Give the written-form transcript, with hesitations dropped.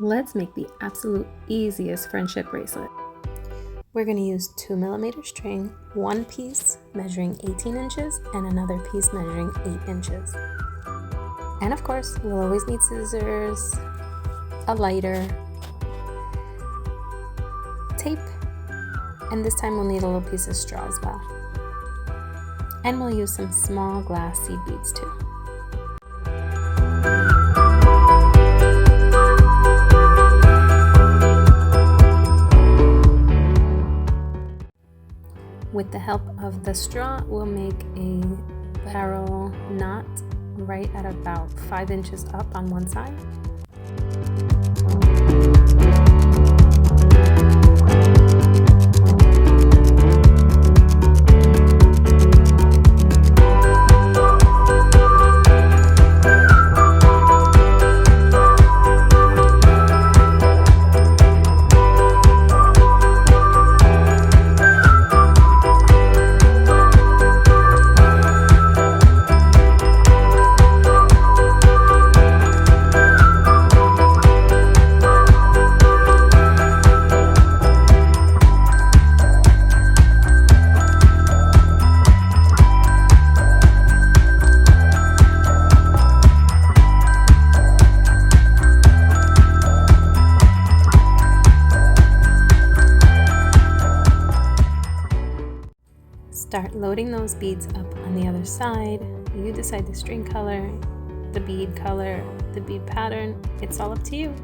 Let's make the absolute easiest friendship bracelet. We're going to use 2mm string, one piece measuring 18 inches and another piece measuring 8 inches. And of course, we'll always need scissors, a lighter, tape, and this time we'll need a little piece of straw as well. And we'll use some small glass seed beads too. With the help of the straw, we'll make a barrel knot right at about 5 inches up on one side. Start loading those beads up on the other side. You decide the string color, the bead color, the bead pattern. It's all up to you.